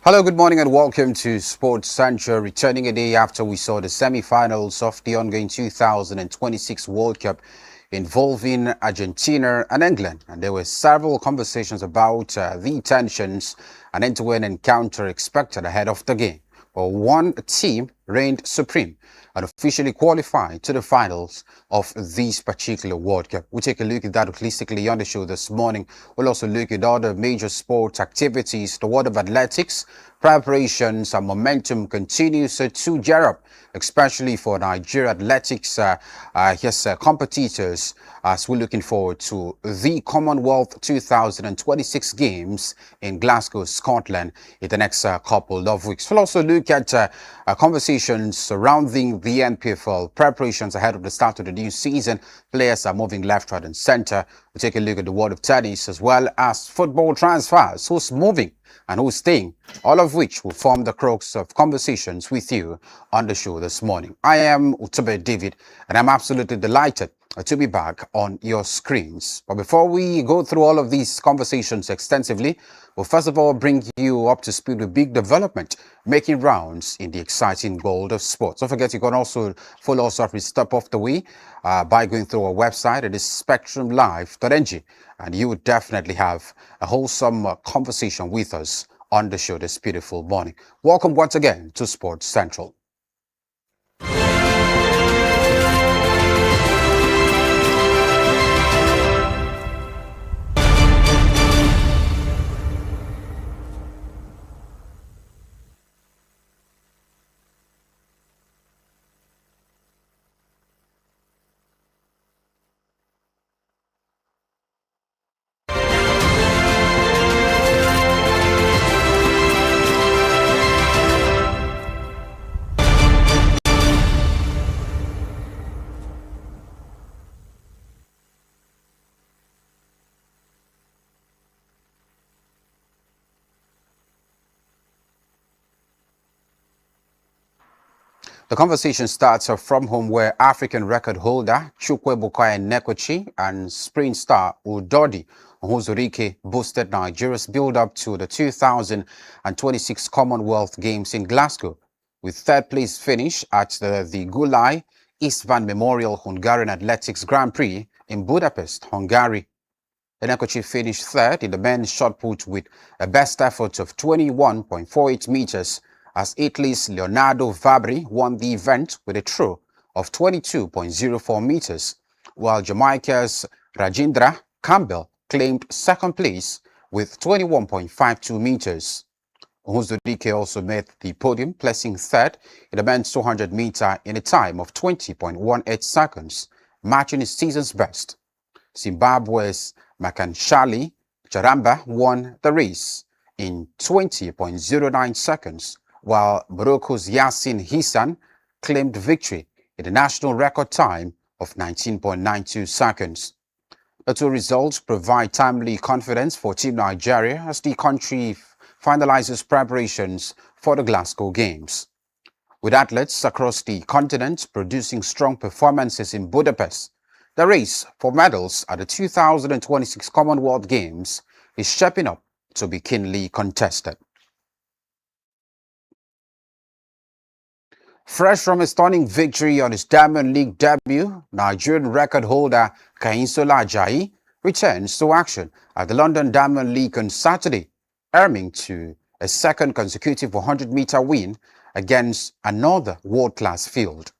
Hello, good morning and welcome to Sports Central, returning a day after we saw the semi-finals of the ongoing 2026 World Cup involving Argentina and England. And there were several conversations about the tensions and end-to-end encounter expected ahead of the game. But one team reigned supreme and officially qualified to the finals of this particular World Cup. We'll take a look at that holistically on the show this morning. We'll also look at other major sports activities, the world of athletics, preparations and momentum continues to gear up, especially for Nigeria athletics competitors, as we're looking forward to the Commonwealth 2026 Games in Glasgow, Scotland in the next couple of weeks. We'll also look at conversations surrounding the NPFL preparations ahead of the start of the new season. Players are moving left, right and center. We'll take a look at the world of tennis as well as football transfers. Who's moving and who's staying, all of which will form the crux of conversations with you on the show this morning. I am Utabe David, and I'm absolutely delighted to be back on your screens. But before we go through all of these conversations extensively, we'll first of all bring you up to speed with big development making rounds in the exciting world of sports. Don't forget, you can also follow us every step of the way by going through our website. It is spectrumlive.ng, and you would definitely have a wholesome conversation with us on the show this beautiful morning. Welcome once again to Sports Central. The conversation starts from home, where African record holder Chukwuebuka Nekochi and sprint star Udodi Ohuzurike boosted Nigeria's build-up to the 2026 Commonwealth Games in Glasgow, with third place finish at the Gulai Istvan Memorial Hungarian Athletics Grand Prix in Budapest, Hungary. Nekochi finished third in the men's shot put with a best effort of 21.48 meters, as Italy's Leonardo Fabri won the event with a throw of 22.04 meters, while Jamaica's Rajendra Campbell claimed second place with 21.52 meters. Ohuzurike also made the podium, placing third in the men's 200 meter in a time of 20.18 seconds, matching his season's best. Zimbabwe's Makanshali Charamba won the race in 20.09 seconds, while Morocco's Yassin Hissan claimed victory in the national record time of 19.92 seconds. The two results provide timely confidence for Team Nigeria as the country finalizes preparations for the Glasgow Games. With athletes across the continent producing strong performances in Budapest, the race for medals at the 2026 Commonwealth Games is shaping up to be keenly contested. Fresh from a stunning victory on his Diamond League debut, Nigerian record holder Kayinsola Ajayi returns to action at the London Diamond League on Saturday, aiming to a second consecutive 100-meter win against another world-class field.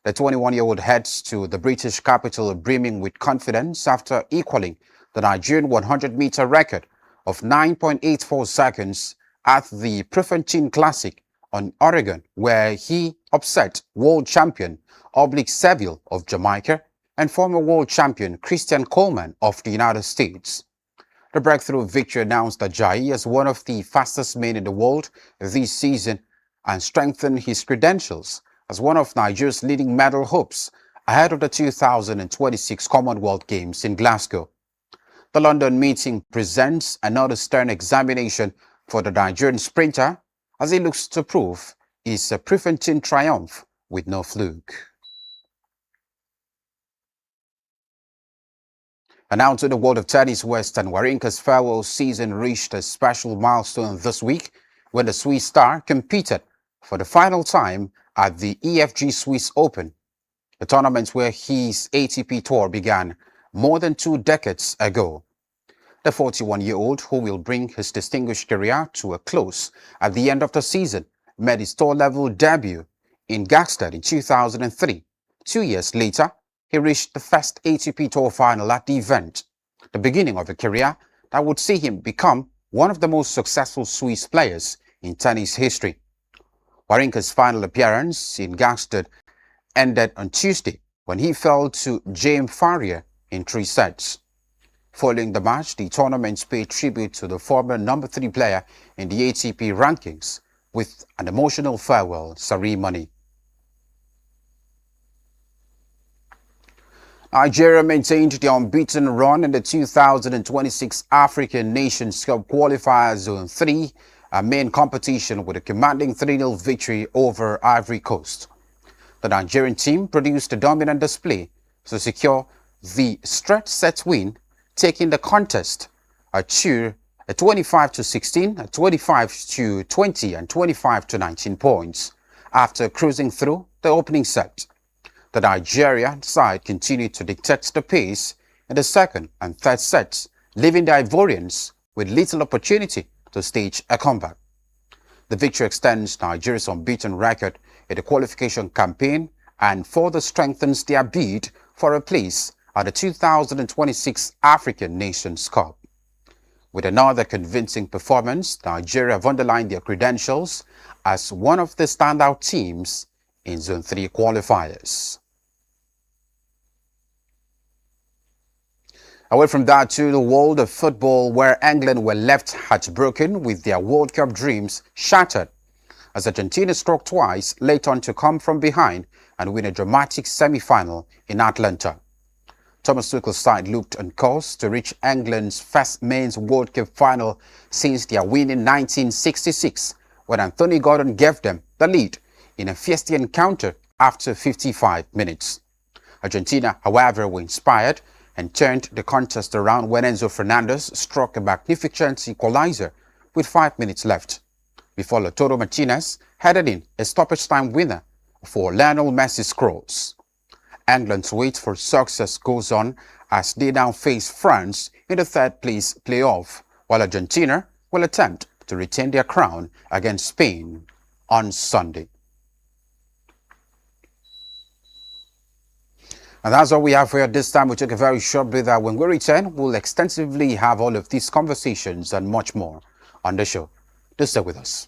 The 21-year-old heads to the British capital brimming with confidence after equaling the Nigerian 100-meter record of 9.84 seconds at the Prefontaine Classic on Oregon, where he upset world champion Oblique Seville of Jamaica and former world champion Christian Coleman of the United States. The breakthrough victory announced Ajayi as one of the fastest men in the world this season and strengthened his credentials as one of Nigeria's leading medal hopes ahead of the 2026 Commonwealth Games in Glasgow. The London meeting presents another stern examination for the Nigerian sprinter as he looks to prove his Prefontaine triumph with no fluke. And now to the world of tennis, Western Warinka's farewell season reached a special milestone this week when the Swiss star competed for the final time at the EFG Swiss Open, the tournament where his ATP tour began more than 2 decades ago. The 41-year-old, who will bring his distinguished career to a close at the end of the season, made his tour-level debut in Gstaad in 2003. 2 years later, he reached the first ATP Tour final at the event, the beginning of a career that would see him become one of the most successful Swiss players in tennis history. Wawrinka's final appearance in Gstaad ended on Tuesday when he fell to Jaime Faria in 3 sets. Following the match, the tournament paid tribute to the former number 3 player in the ATP rankings with an emotional farewell ceremony. Nigeria maintained the unbeaten run in the 2026 African Nations Cup Qualifiers Zone 3, a main competition with a commanding 3-0 victory over Ivory Coast. The Nigerian team produced a dominant display to secure the straight set win, taking the contest at 25-16, 25-20 and 25-19 points after cruising through the opening set. The Nigerian side continued to dictate the pace in the second and third sets, leaving the Ivorians with little opportunity to stage a comeback. The victory extends Nigeria's unbeaten record in the qualification campaign and further strengthens their bid for a place at the 2026 African Nations Cup. With another convincing performance, Nigeria have underlined their credentials as one of the standout teams in Zone 3 qualifiers. Away from that to the world of football, where England were left heartbroken with their World Cup dreams shattered as Argentina struck twice late on to come from behind and win a dramatic semi-final in Atlanta. Thomas Tuchel's side looked on course to reach England's first men's World Cup final since their win in 1966, when Anthony Gordon gave them the lead in a feisty encounter after 55 minutes. Argentina, however, were inspired and turned the contest around when Enzo Fernandez struck a magnificent equalizer with 5 minutes left, before Lautaro Martinez headed in a stoppage-time winner for Lionel Messi's cross. England's wait for success goes on as they now face France in the third-place playoff, while Argentina will attempt to retain their crown against Spain on Sunday. And that's all we have for you this time. We took a very short break. When we return, we'll extensively have all of these conversations and much more on the show. Do stay with us.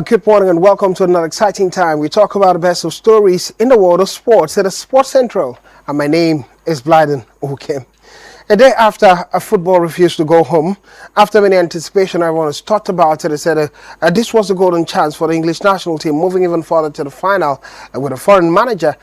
Good morning and welcome to another exciting time. We talk about the best of stories in the world of sports at a Sports Central. And my name is Blyden Okem. A day after a football refused to go home, after many anticipation, everyone has talked about it. They said this was the golden chance for the English national team, moving even further to the final with a foreign manager.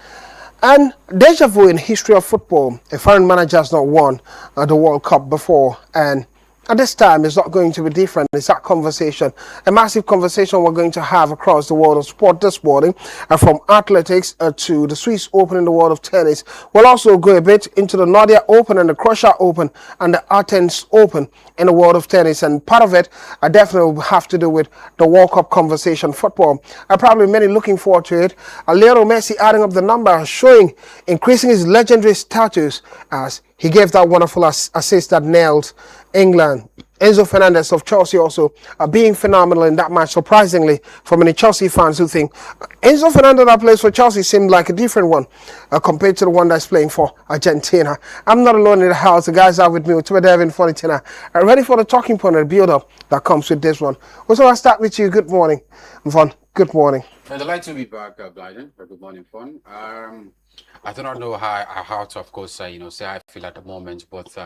And deja vu in history of football, a foreign manager has not won the World Cup before, and at this time, it's not going to be different. It's that conversation, a massive conversation we're going to have across the world of sport this morning, from athletics to the Swiss Open in the world of tennis. We'll also go a bit into the Nadia Open and the Croatia Open and the Athens Open in the world of tennis. And part of it, I definitely will have to do with the World Cup conversation football. Probably many looking forward to it. Lionel Messi adding up the numbers, showing, increasing his legendary status as he gave that wonderful assist that nailed England. Enzo Fernandez of Chelsea also being phenomenal in that match, surprisingly, for many Chelsea fans who think Enzo Fernandez that plays for Chelsea seemed like a different one compared to the one that's playing for Argentina. I'm not alone in the house. The guys are with me, with Devin Fonitina, ready for the talking point and build-up that comes with this one. So I'll start with you. Good morning, Von. Good morning. I'd like to be back, Blyden. Good morning, Fon. I do not know how to, of course, say I feel at the moment, but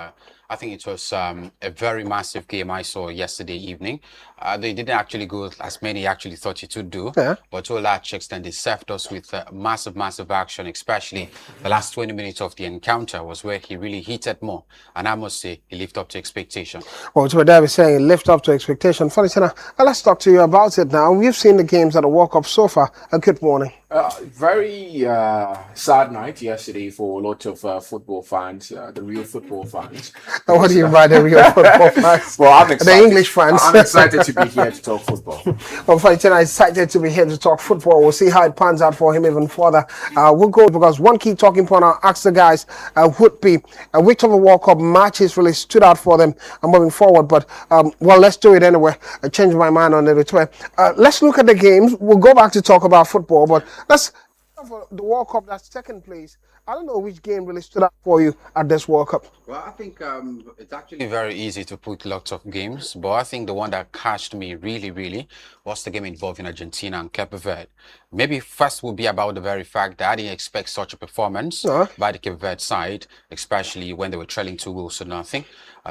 I think it was a very massive game I saw yesterday evening. They didn't actually go as many actually thought it would do, but to a large extent, they served us with massive action, especially the last 20 minutes of the encounter was where he really heated more, and I must say, he lived up to expectation. Well, to what David is saying, lift up to expectation. Fonitina, let's talk to you about it now. We've seen the games at the World Cup so far. Good morning. Very sad night yesterday for a lot of football fans, the real football fans. What do you mean by the real football fans? Well, I'm excited. The English fans. I'm excited to be here to talk football. Well, Fonitina is excited to be here to talk football. We'll see how it pans out for him even further. We'll go because one key talking point I'll ask the guys would be which of the World Cup matches really stood out for them moving forward. But, well, let's do it anyway. I changed my mind on it. Let's look at the games. We'll go back to talk about football, but let's for the World Cup that's second place. I don't know which game really stood out for you at this World Cup. Well, I think it's actually very easy to put lots of games, but I think the one that catched me really was the game involving Argentina and Cape Verde. Maybe first will be about the very fact that I didn't expect such a performance by the Cape Verde side, especially when they were trailing 2-0.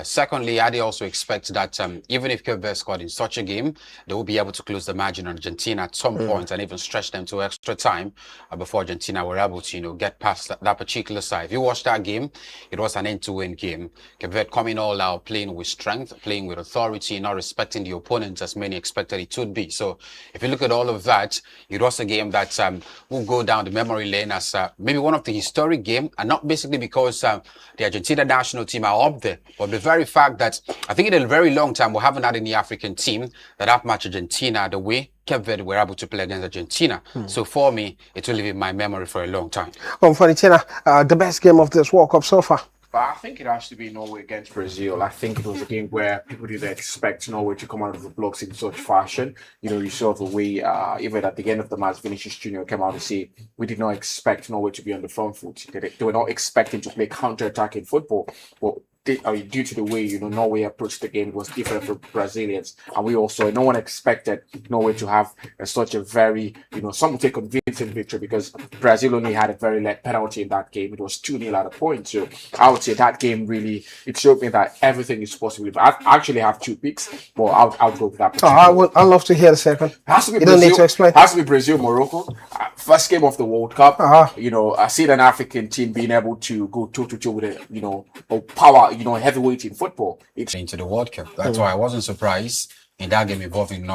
Secondly, I did also expect that even if Cape Verde scored in such a game, they will be able to close the margin on Argentina at some point and even stretch them to extra time before Argentina were able to, get past that particular side. If you watch that game, it was an end-to-end game. Cape Verde coming all out, playing with strength, playing with authority, not respecting the opponents as many expected it would be. So if you look at all of that, it was a game that will go down the memory lane as maybe one of the historic game, and not basically because the Argentina national team are up there, but the very fact that I think in a very long time we haven't had any African team that have matched Argentina the way Cape Verde were able to play against Argentina. So for me, it will live in my memory for a long time. Fonitina, the best game of this World Cup so far? But I think it has to be Norway against Brazil. I think it was a game where people didn't expect Norway to come out of the blocks in such fashion. You saw the way, even at the end of the match, Vinicius Jr. came out to say, we did not expect Norway to be on the front foot. They were not expecting to play counter-attacking football. But due to the way Norway approached the game, was different from Brazilians, and we also no one expected Norway to have such a very some would say convincing victory, because Brazil only had a very late penalty in that game. It was 2-0 at a point. So I would say that game really it showed me that everything is possible. I actually have two picks, but I'll go with that. I'd love to hear the second. It has to be you Brazil, don't need to explain. It has to be Brazil, Morocco. First game of the World Cup. I see an African team being able to go toe-to-toe with a power. Heavyweight in football. Into the World Cup. That's why I wasn't surprised in that game involving Norway.